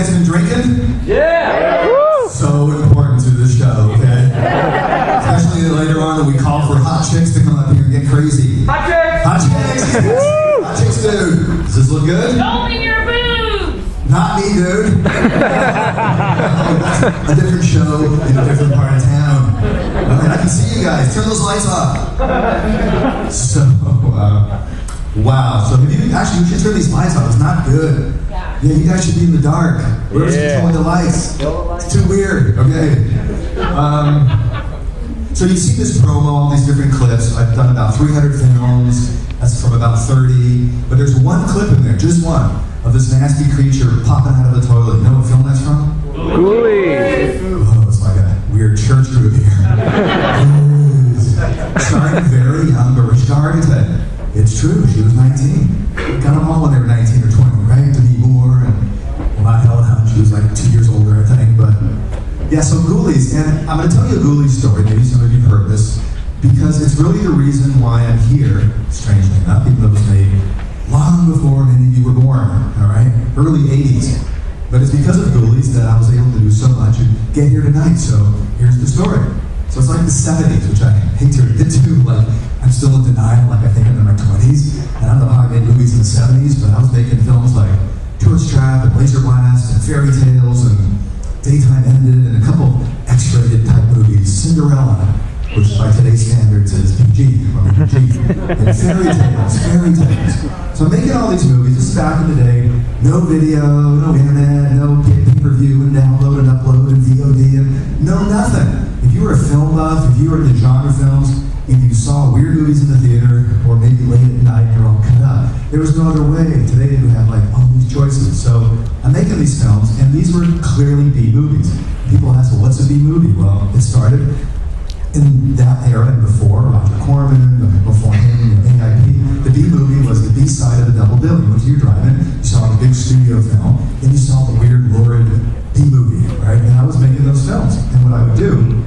guys been drinking? Yeah! So important to this show, okay? Especially later on when we call for hot chicks to come up here and get crazy. Hot chicks! Hot chicks! Hot chicks, dude. Does this look good? Don't in your boobs! Not me, dude. A different show in a different part of town. Okay, I can see you guys. Turn those lights off. So, wow. So have you actually, you should turn these lights off. It's not good. Yeah, you guys should be in the dark. Where's controlling the lights? It's too weird. Okay. So you see this promo, all these different clips. I've done about 300 films. That's from about 30. But there's one clip in there, just one, of this nasty creature popping out of the toilet. You know what film that's from? Ghoulies. Oh, it's like a weird church group here. Starting very young, but Rich architect. It's true, she was 19. Got them all when they were 19 or 20, right? Demi Moore and, well, not Helen Hunt, she was like 2 years older, I think. But yeah, so Ghoulies, and I'm going to tell you a Ghoulies story. Maybe some of you have heard this, because it's really the reason why I'm here, strangely enough, even though it was made long before many of you were born, all right? Early 80s. But it's because of Ghoulies that I was able to do so much and get here tonight. So here's the story. So it's like the 70s, which I hate to admit to. Like, I'm still in denial, like I think I'm in my 20s. And I don't know how I made movies in the 70s, but I was making films like Tourist Trap and Laser Blast and Fairy Tales and Daytime Ended and a couple X-rated type movies. Cinderella, which by today's standards is PG, or PG. And Fairy Tales. So I'm making all these movies. This is back in the day. No video, no internet, no pay-per-view and download and upload and VOD and no nothing. If you were a film buff, if you were into genre films, if you saw weird movies in the theater, or maybe late at night you're all cut up, there was no other way. Today you have like all these choices. So I'm making these films, and these were clearly B movies. People ask, well, what's a B movie? Well, it started in that era and before, Roger Corman, before him, AIP. The B movie was the B side of the double bill. You went to your drive-in, you saw the big studio film, and you saw the weird, lurid B movie, right? And I was making those films. And what I would do,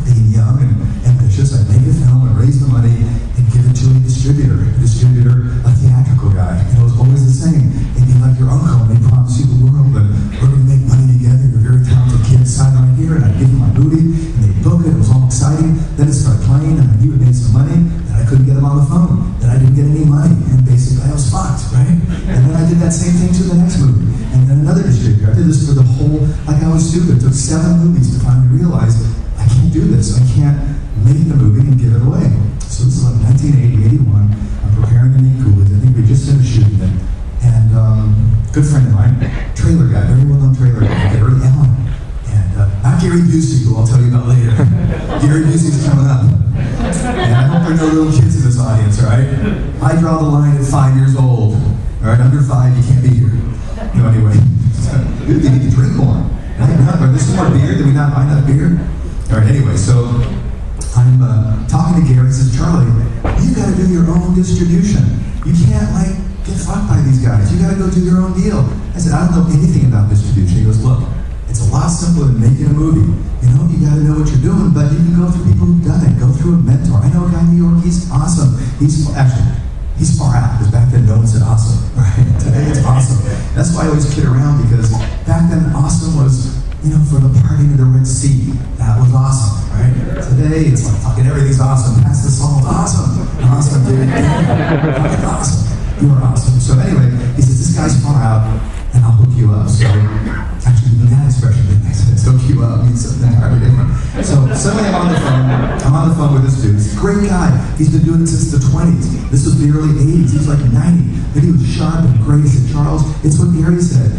being young and ambitious, I'd make a film and raise the money and give it to a distributor, a theatrical guy. And it was always the same. It'd be like your uncle, and they promise you the world, and we're going to make money together. You're very talented kids, sign right here, and I'd give you my movie, and they'd book it. It was all exciting. Then it started playing, and I knew it made some money, and I couldn't get them on the phone. Then I didn't get any money, and basically I was fucked, right? And then I did that same thing to the next movie, and then another distributor. I did this for the whole, like I was stupid. It took 7 movies to finally realize I can't do this. I can't make the movie and give it away. So this is like 1980, 81. I'm preparing to meet Ghoulies. I think we just finished shooting it. And good friend of mine, trailer guy, very well-known trailer guy, Gary Allen. And not Gary Busey, who I'll tell you about later. Gary Busey's coming up. And I hope there are no little kids in this audience, all right? I draw the line at 5 years old. All right, under 5, you can't be here. No, anyway. Dude, you need to drink more. Are there some more beer? Did we not buy enough beer? All right, anyway, so I'm talking to Gary. He says, Charlie, you got to do your own distribution. You can't, like, get fucked by these guys. You got to go do your own deal. I said, I don't know anything about distribution. He goes, look, it's a lot simpler than making a movie. You know, you got to know what you're doing, but you can go through people who've done it. Go through a mentor. I know a guy in New York. He's awesome. He's far out, because back then no one said awesome, right? Today it's awesome. That's why I always kid around, because back then awesome was, you know, for the party to the Red Sea. That was awesome, right? Today it's like fucking everything's awesome. Pass the salt. Awesome. Awesome, dude. Fucking awesome. You are awesome. So anyway, he says, this guy's far out, and I'll hook you up. So actually, that expression didn't make sense. Hook you up means something entirely different. So suddenly I'm on the phone with this dude. He's a great guy. He's been doing it since the 20s. This was the early 80s. He was like 90. Then he was sharp and great. He said, Charles, it's what Gary said.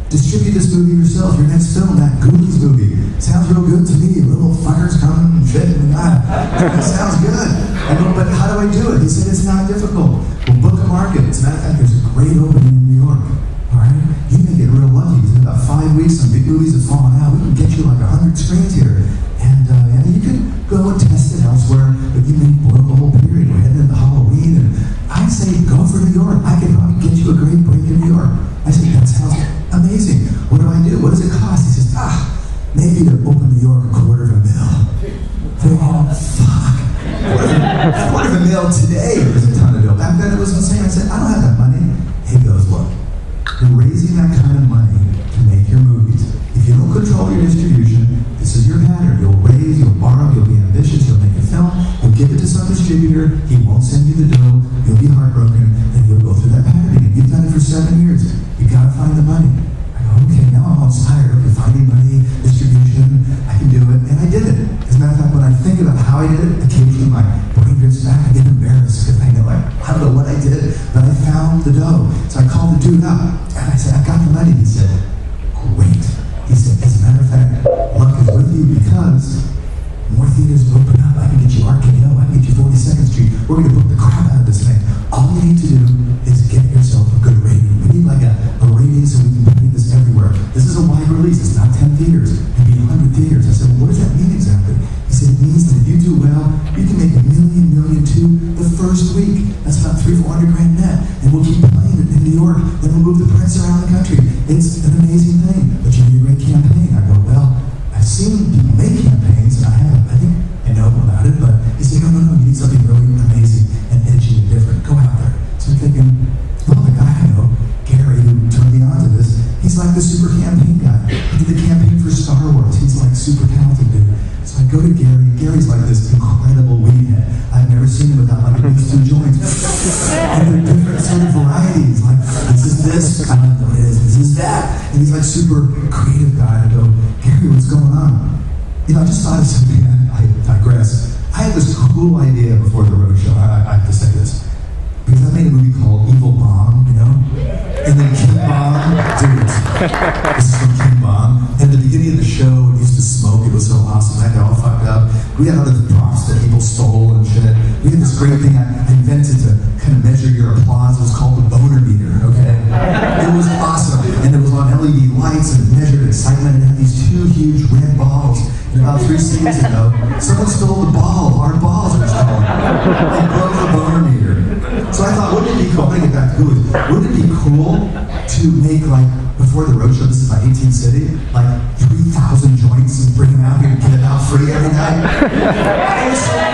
Distribute this movie yourself. Your next film, that Ghoulies movie. Sounds real good to me. Little fuckers coming and shit. And that sounds good. I go, but how do I do it? He said, it's not difficult. We'll book a market. As a matter of fact, there's a great opening in New York. All right? You may get real lucky, because in about 5 weeks, some big movies have fallen out. We can get you like 100 screens here. And you can go and test it elsewhere, but you may blow the whole period. We're heading into Halloween. And I say, go for New York. I can probably get you a great break in New York. I said, that sounds amazing. What do I do? What does it cost? He says, maybe to open New York $250,000. Oh, fuck. $250,000 today is a ton of dough. Back then it was insane. I said, I don't have that money. He goes, look, you're raising that kind of money to make your up? And I said, I've got the money. He said, great. He said, as a matter of fact, luck is with you because more theaters open up. I can get you RKO. I can get you 42nd Street. We're going to book the crap out of this thing. All you need to do is get yourself a good rating. We need like a rating so we can play this everywhere. This is a wide release. It's not 10 theaters. Maybe 100 theaters. I said, well, what does that mean exactly? He said, it means that if you do well, you can make $1 million, $1.2 million the first week. That's about $300,000 or $400,000 net. And we'll keep playing it in New York. Then we'll move the prints around the country. It's an amazing thing. But you need a great campaign. I go, well, I've seen people make campaigns, and I think I know about it, but he said, no, you need something really amazing and edgy and different. Go out there. So I'm thinking, well, the guy I know, Gary, who turned me on to this, he's like the super campaign guy. He did the campaign for Star Wars. He's like super talented dude. So I go to Gary. Gary's like this incredible weed head. I've never seen him without like these two joints. And they're different sort of varieties. Like, this is this, I don't know what it is, this is that. And he's like super creative guy. I go, Gary, what's going on? You know, I just thought of something. I digress. I had this cool idea before the roadshow. I have to say this. Because I made a movie called Evil Bomb, you know? And then King Bomb, dude, this is from King Bomb. And at the beginning of the show, it used to smoke. It was so awesome. I got all fucked up. We had other props that people stole and shit. We had this great thing I invented to kind of measure your applause. It was called the boner meter, okay? It was awesome. And it was on LED lights and it measured excitement. And it had these two huge red balls. And about 3 scenes ago, someone stole the ball. Our balls were stolen. They broke the boner meter. So I thought, wouldn't it be cool? I'm gonna get back to movies. Wouldn't it be cool to make like before the roadshow? This is my 18th city, like 3,000 joints and bring them out here and get it out free every night. It was so